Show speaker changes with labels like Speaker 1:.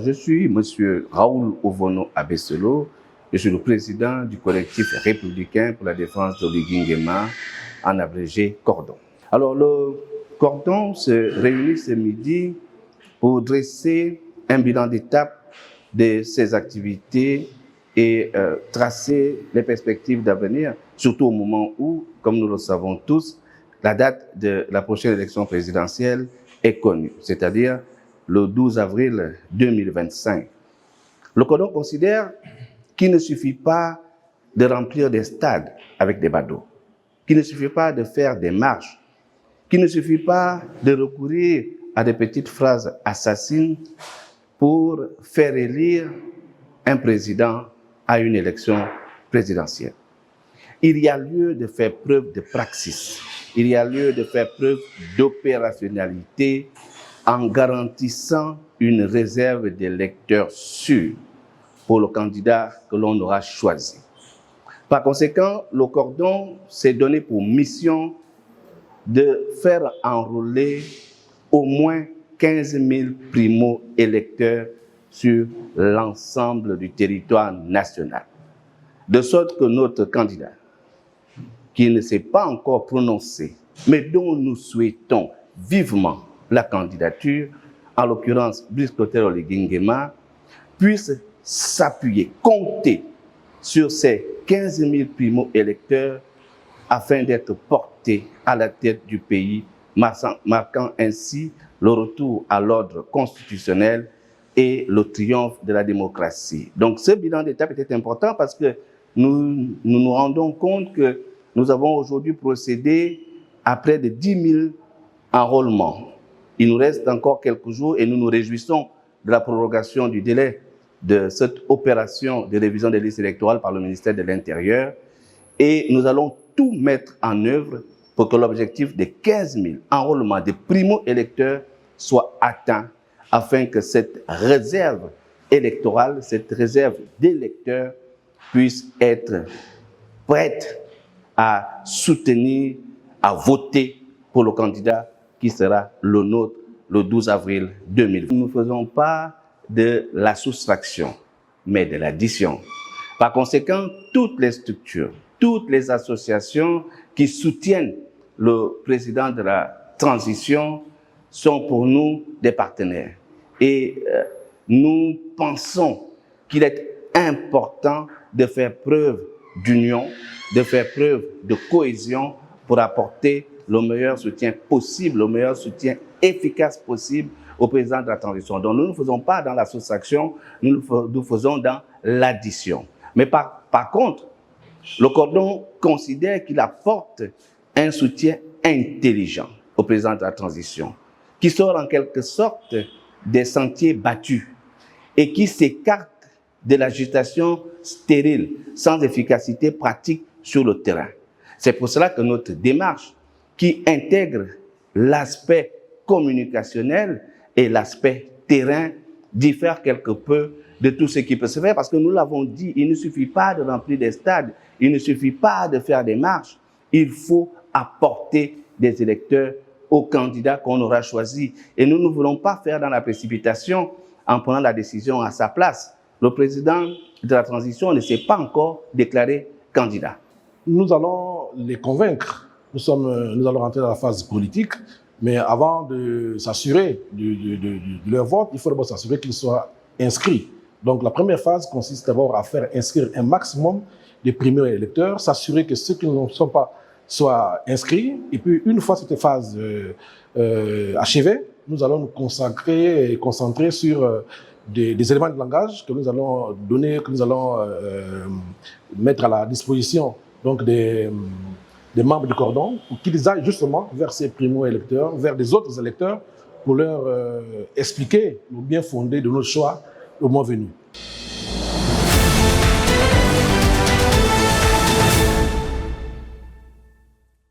Speaker 1: je suis M. Raoul Ovono Abesselo, je suis le président du collectif républicain pour la défense d'Oligui Nguema, en abrégé Cordon. Alors, le Cordon se réunit ce midi pour dresser un bilan d'étape de ses activités et tracer les perspectives d'avenir, surtout au moment où, comme nous le savons tous, la date de la prochaine élection présidentielle est connue, c'est-à-dire le 12 avril 2025. Le Cordon considère qu'il ne suffit pas de remplir des stades avec des badauds, qu'il ne suffit pas de faire des marches, qu'il ne suffit pas de recourir à des petites phrases assassines pour faire élire un président à une élection présidentielle. Il y a lieu de faire preuve de praxis, il y a lieu de faire preuve d'opérationnalité en garantissant une réserve d'électeurs sûrs pour le candidat que l'on aura choisi. Par conséquent, le Cordon s'est donné pour mission de faire enrôler au moins 15 000 primo-électeurs sur l'ensemble du territoire national. De sorte que notre candidat, qui ne s'est pas encore prononcé, mais dont nous souhaitons vivement la candidature, en l'occurrence Brice Clotaire Oligui Nguema, puisse s'appuyer, compter sur ces 15 000 primo-électeurs afin d'être porté à la tête du pays, marquant ainsi le retour à l'ordre constitutionnel et le triomphe de la démocratie. Donc ce bilan d'étape était important parce que nous rendons compte que nous avons aujourd'hui procédé à près de 10 000 enrôlements. Il nous reste encore quelques jours et nous nous réjouissons de la prorogation du délai de cette opération de révision des listes électorales par le ministère de l'Intérieur. Et nous allons tout mettre en œuvre pour que l'objectif de 15 000 enrôlements de primo-électeurs soit atteint afin que cette réserve électorale, cette réserve d'électeurs puisse être prête à soutenir, à voter pour le candidat qui sera le nôtre le 12 avril 2020. Nous ne faisons pas de la soustraction, mais de l'addition. Par conséquent, toutes les structures, toutes les associations qui soutiennent le président de la transition sont pour nous des partenaires. Et nous pensons qu'il est important de faire preuve d'union, de faire preuve de cohésion pour apporter le meilleur soutien possible, le meilleur soutien efficace possible au président de la transition. Donc nous ne faisons pas dans la soustraction, nous faisons dans l'addition. Mais par contre, le Cordon considère qu'il apporte un soutien intelligent au président de la transition, qui sort en quelque sorte des sentiers battus et qui s'écarte de l'agitation stérile, sans efficacité pratique sur le terrain. C'est pour cela que notre démarche, qui intègre l'aspect communicationnel et l'aspect terrain, diffère quelque peu de tout ce qui peut se faire, parce que nous l'avons dit, il ne suffit pas de remplir des stades, il ne suffit pas de faire des marches, il faut apporter des électeurs aux candidats qu'on aura choisis. Et nous ne voulons pas faire dans la précipitation en prenant la décision à sa place. Le président de la transition ne s'est pas encore déclaré candidat.
Speaker 2: Nous allons les convaincre. Nous allons rentrer dans la phase politique, mais avant de s'assurer de leur vote, il faut d'abord s'assurer qu'ils soient inscrits. Donc la première phase consiste d'abord à faire inscrire un maximum de primo-électeurs, s'assurer que ceux qui ne sont pas soient inscrits, et puis une fois cette phase achevée, nous allons nous consacrer et concentrer sur des éléments de langage que nous allons donner, que nous allons mettre à la disposition donc des membres du Cordon pour qu'ils aillent justement vers ces primo-électeurs, vers des autres électeurs pour leur expliquer le bien fondé de nos choix au moment venu.